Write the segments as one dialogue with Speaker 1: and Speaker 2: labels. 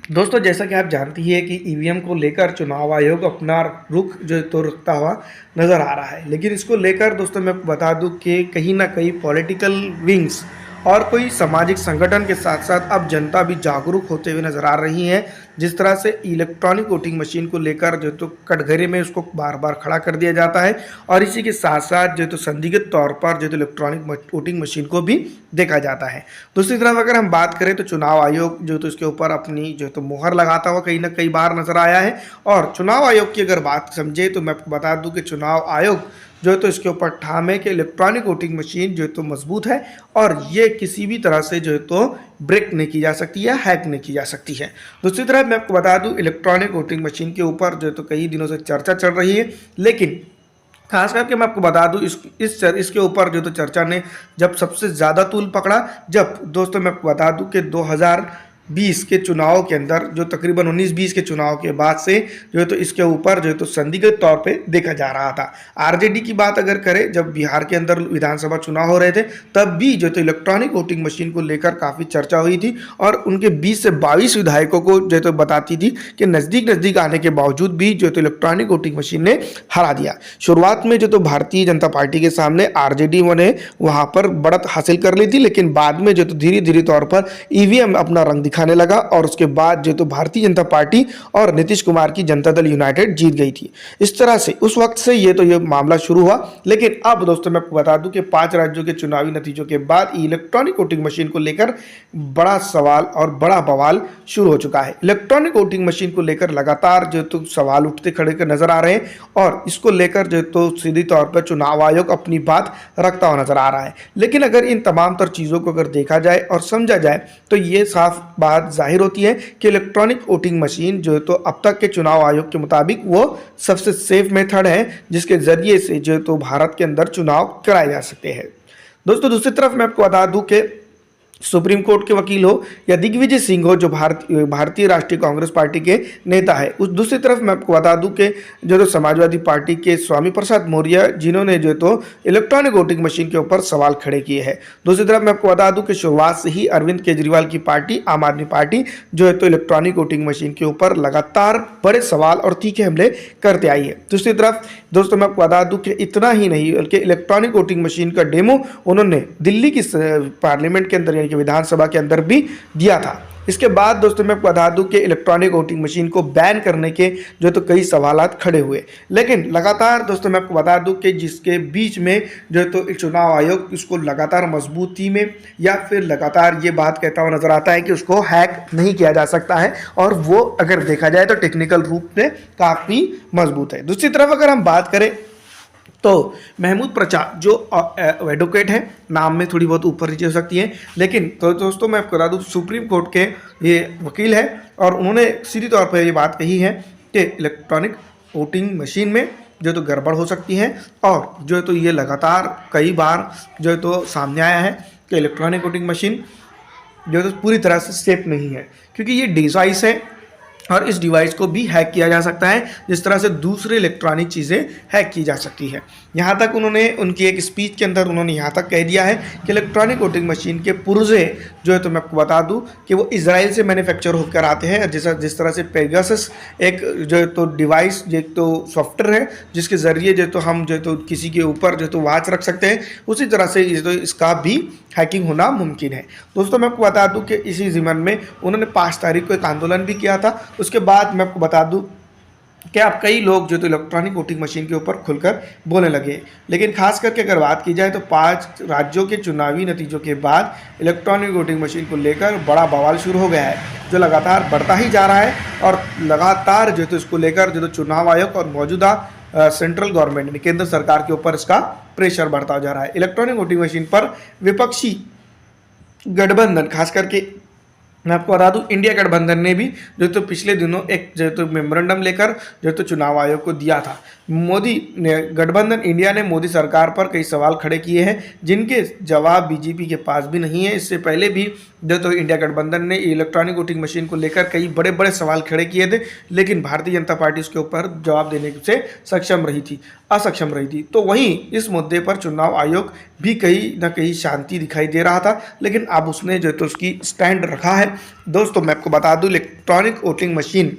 Speaker 1: दोस्तों, जैसा कि आप जानती ही है कि ईवीएम को लेकर चुनाव आयोग अपना रुख जो है तो रखता हुआ नज़र आ रहा है। लेकिन इसको लेकर दोस्तों मैं आपको बता दूं कि कहीं ना कहीं पॉलिटिकल विंग्स और कोई सामाजिक संगठन के साथ साथ अब जनता भी जागरूक होते हुए नज़र आ रही है। जिस तरह से इलेक्ट्रॉनिक वोटिंग मशीन को लेकर जो तो कटघरे में उसको बार बार खड़ा कर दिया जाता है, और इसी के साथ साथ जो तो संदिग्ध तौर पर जो तो इलेक्ट्रॉनिक वोटिंग मशीन को भी देखा जाता है। दूसरी तरफ अगर हम बात करें तो चुनाव आयोग जो तो इसके ऊपर अपनी जो तो मुहर लगाता हुआ कहीं ना कई बार नजर आया है। और चुनाव आयोग की अगर बात समझे तो मैं आपको बता दूं कि चुनाव आयोग जो है तो इसके ऊपर ठाम है कि इलेक्ट्रॉनिक वोटिंग मशीन जो है तो मजबूत है, और ये किसी भी तरह से जो है तो ब्रेक नहीं की जा सकती है, हैक नहीं की जा सकती है। दूसरी तरफ मैं आपको बता दूं इलेक्ट्रॉनिक वोटिंग मशीन के ऊपर जो है तो कई दिनों से चर्चा चल रही है। लेकिन खास करके मैं आपको बता दूं इसके ऊपर जो तो चर्चा ने जब सबसे ज़्यादा तूल पकड़ा, जब दोस्तों मैं आपको बता दूं कि 2020 के चुनाव के अंदर जो तकरीबन 19-20 के चुनाव के बाद से जो है तो इसके ऊपर जो है तो संदिग्ध तौर पे देखा जा रहा था। आरजेडी की बात अगर करें, जब बिहार के अंदर विधानसभा चुनाव हो रहे थे तब भी जो तो इलेक्ट्रॉनिक वोटिंग मशीन को लेकर काफ़ी चर्चा हुई थी, और उनके 20 से 22 विधायकों को जो तो बताती थी कि नज़दीक नज़दीक आने के बावजूद भी जो तो इलेक्ट्रॉनिक वोटिंग मशीन ने हरा दिया। शुरुआत में जो तो भारतीय जनता पार्टी के सामने आरजेडी ने वहां पर बढ़त हासिल कर ली थी, लेकिन बाद में जो तो धीरे धीरे तौर पर ईवीएम अपना रंग दिखाने लगा, और उसके बाद जो तो भारतीय जनता पार्टी और नीतीश कुमार की जनता दल यूनाइटेड जीत गई थी। इस तरह से उस वक्त से ये मामला शुरू हुआ। लेकिन अब दोस्तों मैं आपको बता दूं कि 5 राज्यों के चुनावी नतीजों के बाद इलेक्ट्रॉनिक वोटिंग मशीन को लेकर बड़ा सवाल और बड़ा बवाल शुरू हो चुका है। इलेक्ट्रॉनिक वोटिंग मशीन को लेकर लगातार जो तो सवाल उठते खड़े कर नजर आ रहे हैं, और इसको लेकर जो तो सीधी तौर पर चुनाव आयोग अपनी बात रखता हुआ नजर आ रहा है। लेकिन अगर इन तमाम तर चीज़ों को अगर देखा जाए और समझा जाए तो ये साफ बात जाहिर होती है कि इलेक्ट्रॉनिक वोटिंग मशीन जो है तो अब तक के चुनाव आयोग के मुताबिक वो सबसे सेफ मेथड है जिसके जरिए से जो तो भारत के अंदर चुनाव कराए जा सकते हैं। दोस्तों, दूसरी तरफ मैं आपको बता दूं कि सुप्रीम कोर्ट के वकील हो या दिग्विजय सिंह हो जो भारतीय राष्ट्रीय कांग्रेस पार्टी के नेता है, उस दूसरी तरफ मैं आपको बता दूं कि जो तो समाजवादी पार्टी के स्वामी प्रसाद मौर्य जिन्होंने जो तो इलेक्ट्रॉनिक वोटिंग मशीन के ऊपर सवाल खड़े किए हैं। दूसरी तरफ मैं आपको बता दूं कि शुरुआत से ही अरविंद केजरीवाल की पार्टी आम आदमी पार्टी जो है तो इलेक्ट्रॉनिक वोटिंग मशीन के ऊपर लगातार बड़े सवाल और तीखे हमले करते आई है। दूसरी तरफ दोस्तों मैं आपको बता दूं कि इतना ही नहीं बल्कि इलेक्ट्रॉनिक वोटिंग मशीन का डेमो उन्होंने दिल्ली की पार्लियामेंट के अंदर कि विधानसभा के अंदर भी दिया था। इसके बाद दोस्तों मैं आपको बता दूं कि इलेक्ट्रॉनिक वोटिंग मशीन को बैन करने के जो तो कई सवालात खड़े हुए। लेकिन लगातार दोस्तों मैं आपको बता दूं कि जिसके बीच में जो तो चुनाव आयोग इसको लगातार मजबूती में या फिर लगातार ये बात कहता हुआ नजर आता है कि उसको हैक नहीं किया जा सकता है, और वो अगर देखा जाए तो टेक्निकल रूप में काफ़ी मजबूत है। दूसरी तरफ अगर हम बात करें तो महमूद प्रचार जो एडवोकेट है, नाम में थोड़ी बहुत ऊपर नीचे हो सकती है, लेकिन तो दोस्तों मैं आपको बता दूं सुप्रीम कोर्ट के ये वकील है, और उन्होंने सीधी तौर पर ये बात कही है कि इलेक्ट्रॉनिक वोटिंग मशीन में जो तो गड़बड़ हो सकती है, और जो है तो ये लगातार कई बार जो है तो सामने आया है कि इलेक्ट्रॉनिक वोटिंग मशीन जो है तो पूरी तरह से सेफ नहीं है, क्योंकि ये डिवाइस है और इस डिवाइस को भी हैक किया जा सकता है जिस तरह से दूसरे इलेक्ट्रॉनिक चीज़ें हैक की जा सकती है। यहाँ तक उन्होंने उनकी एक स्पीच के अंदर उन्होंने यहाँ तक कह दिया है कि इलेक्ट्रॉनिक वोटिंग मशीन के पुर्जे जो है तो मैं आपको बता दूं कि वो इजराइल से मैन्युफैक्चर होकर आते हैं। जिस तरह से पेगासस एक जो है तो डिवाइस जो तो सॉफ्टवेयर है जिसके ज़रिए जो तो हम जो तो किसी के ऊपर जो तो वॉच रख सकते हैं, उसी तरह से तो इसका भी हैकिंग होना मुमकिन है। दोस्तों मैं आपको बता दूं कि इसी ज़िमन में उन्होंने 5 तारीख को एक आंदोलन भी किया था। उसके बाद मैं आपको बता दूं कि अब कई लोग जो तो इलेक्ट्रॉनिक वोटिंग मशीन के ऊपर खुलकर बोलने लगे। लेकिन खास करके अगर बात की जाए तो 5 राज्यों के चुनावी नतीजों के बाद इलेक्ट्रॉनिक वोटिंग मशीन को लेकर बड़ा बवाल शुरू हो गया है, जो लगातार बढ़ता ही जा रहा है, और लगातार जो तो इसको लेकर जो तो चुनाव आयोग और मौजूदा सेंट्रल गवर्नमेंट ने केंद्र सरकार के ऊपर इसका प्रेशर बढ़ता जा रहा है। इलेक्ट्रॉनिक वोटिंग मशीन पर विपक्षी गठबंधन खास करके मैं आपको बता दूं इंडिया गठबंधन ने भी जो तो पिछले दिनों एक जो तो मेमोरेंडम लेकर जो तो चुनाव आयोग को दिया था। मोदी ने गठबंधन इंडिया ने मोदी सरकार पर कई सवाल खड़े किए हैं जिनके जवाब बीजेपी के पास भी नहीं है। इससे पहले भी जो तो इंडिया गठबंधन ने इलेक्ट्रॉनिक वोटिंग मशीन को लेकर कई बड़े बड़े सवाल खड़े किए थे, लेकिन भारतीय जनता पार्टी उसके ऊपर जवाब देने से असक्षम रही थी। तो वहीं इस मुद्दे पर चुनाव आयोग भी कहीं ना कहीं शांति दिखाई दे रहा था, लेकिन अब उसने जो तो उसकी स्टैंड रखा है। दोस्तों मैं आपको बता दूं, इलेक्ट्रॉनिक वोटिंग मशीन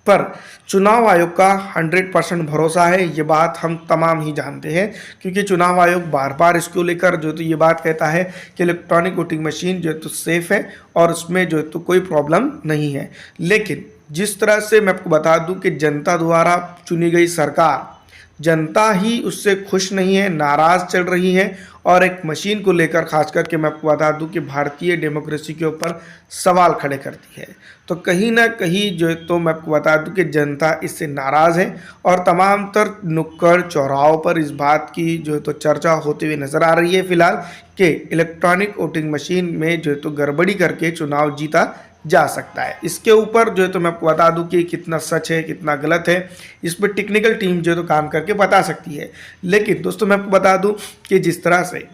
Speaker 1: पर चुनाव आयोग का 100% भरोसा है, ये बात हम तमाम ही जानते हैं, क्योंकि चुनाव आयोग बार बार इसको लेकर जो तो ये बात कहता है कि इलेक्ट्रॉनिक वोटिंग मशीन जो तो सेफ़ है और उसमें जो तो कोई प्रॉब्लम नहीं है। लेकिन जिस तरह से मैं आपको बता दूं कि जनता द्वारा चुनी गई सरकार, जनता ही उससे खुश नहीं है, नाराज़ चल रही है, और एक मशीन को लेकर खास करके मैं आपको बता दूं कि भारतीय डेमोक्रेसी के ऊपर सवाल खड़े करती है। तो कहीं ना कहीं जो है तो मैं आपको बता दूं कि जनता इससे नाराज़ है और तमाम तर नुक्कड़ चौराहों पर इस बात की जो है तो चर्चा होते हुए नज़र आ रही है फिलहाल कि इलेक्ट्रॉनिक वोटिंग मशीन में जो है तो गड़बड़ी करके चुनाव जीता जा सकता है। इसके ऊपर जो है तो मैं आपको बता दूं कि कितना सच है कितना गलत है, इस पर टेक्निकल टीम जो है तो काम करके बता सकती है। लेकिन दोस्तों मैं आपको बता दूं कि जिस तरह से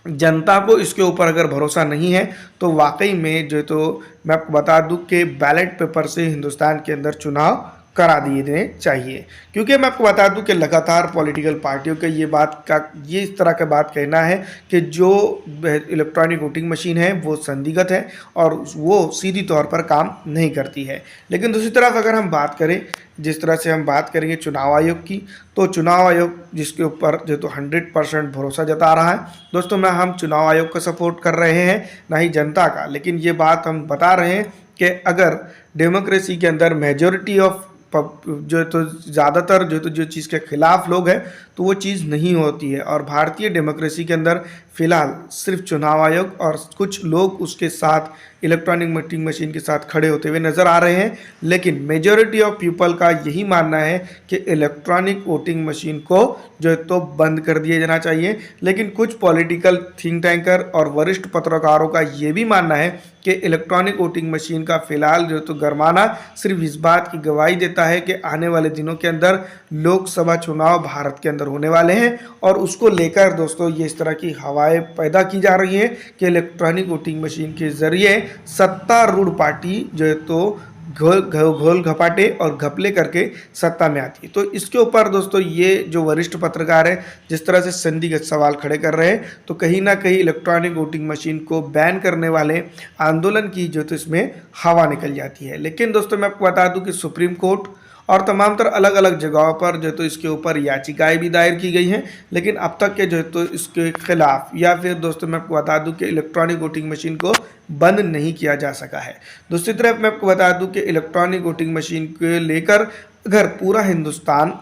Speaker 1: जनता को इसके ऊपर अगर भरोसा नहीं है, तो वाकई में जो है तो मैं आपको बता दूं कि बैलेट पेपर से हिंदुस्तान के अंदर चुनाव करा दिए देने चाहिए। क्योंकि मैं आपको बता दूं कि लगातार पॉलिटिकल पार्टियों के ये इस तरह का बात कहना है कि जो इलेक्ट्रॉनिक वोटिंग मशीन है वो संदिग्ध है और वो सीधी तौर पर काम नहीं करती है। लेकिन दूसरी तरफ अगर हम बात करें, जिस तरह से हम बात करेंगे चुनाव आयोग की, तो चुनाव आयोग जिसके ऊपर जो तो 100% भरोसा जता रहा है। दोस्तों ना हम चुनाव आयोग का सपोर्ट कर रहे हैं ना ही जनता का, लेकिन ये बात हम बता रहे हैं कि अगर डेमोक्रेसी के अंदर मेजॉरिटी ऑफ जो तो ज़्यादातर जो चीज़ के खिलाफ लोग हैं, तो वो चीज़ नहीं होती है। और भारतीय डेमोक्रेसी के अंदर फ़िलहाल सिर्फ चुनाव आयोग और कुछ लोग उसके साथ इलेक्ट्रॉनिक वोटिंग मशीन के साथ खड़े होते हुए नज़र आ रहे हैं। लेकिन मेजॉरिटी ऑफ पीपल का यही मानना है कि इलेक्ट्रॉनिक वोटिंग मशीन को जो है तो बंद कर दिया जाना चाहिए। लेकिन कुछ पॉलिटिकल थिंक टैंकर और वरिष्ठ पत्रकारों का ये भी मानना है कि इलेक्ट्रॉनिक वोटिंग मशीन का फ़िलहाल जो तो गरमाना सिर्फ इस बात की गवाही देता है कि आने वाले दिनों के अंदर लोकसभा चुनाव भारत के अंदर होने वाले हैं, और उसको लेकर दोस्तों ये इस तरह की हवाएं पैदा की जा रही हैं कि इलेक्ट्रॉनिक वोटिंग मशीन के ज़रिए सत्तारूढ़ पार्टी जो है तो घोल घपाटे और घपले करके सत्ता में आती है। तो इसके ऊपर दोस्तों ये जो वरिष्ठ पत्रकार हैं जिस तरह से संदिग्ध सवाल खड़े कर रहे हैं, तो कहीं ना कहीं इलेक्ट्रॉनिक वोटिंग मशीन को बैन करने वाले आंदोलन की जो तो इसमें हवा निकल जाती है। लेकिन दोस्तों मैं आपको बता दूं कि सुप्रीम कोर्ट और तमाम तरह अलग अलग जगहों पर जो तो इसके ऊपर याचिकाएं भी दायर की गई हैं, लेकिन अब तक के जो तो इसके खिलाफ या फिर दोस्तों मैं आपको बता दूं कि इलेक्ट्रॉनिक वोटिंग मशीन को बंद नहीं किया जा सका है। दूसरी तरफ मैं आपको बता दूं कि इलेक्ट्रॉनिक वोटिंग मशीन को लेकर अगर पूरा हिंदुस्तान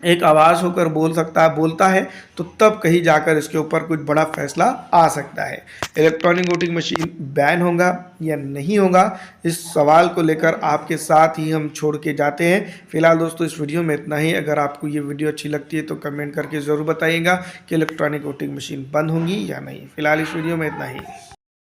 Speaker 1: एक आवाज़ होकर बोलता है, तो तब कहीं जाकर इसके ऊपर कुछ बड़ा फैसला आ सकता है। इलेक्ट्रॉनिक वोटिंग मशीन बैन होगा या नहीं होगा, इस सवाल को लेकर आपके साथ ही हम छोड़ के जाते हैं। फिलहाल दोस्तों इस वीडियो में इतना ही। अगर आपको ये वीडियो अच्छी लगती है तो कमेंट करके ज़रूर बताइएगा कि इलेक्ट्रॉनिक वोटिंग मशीन बंद होंगी या नहीं। फिलहाल इस वीडियो में इतना ही।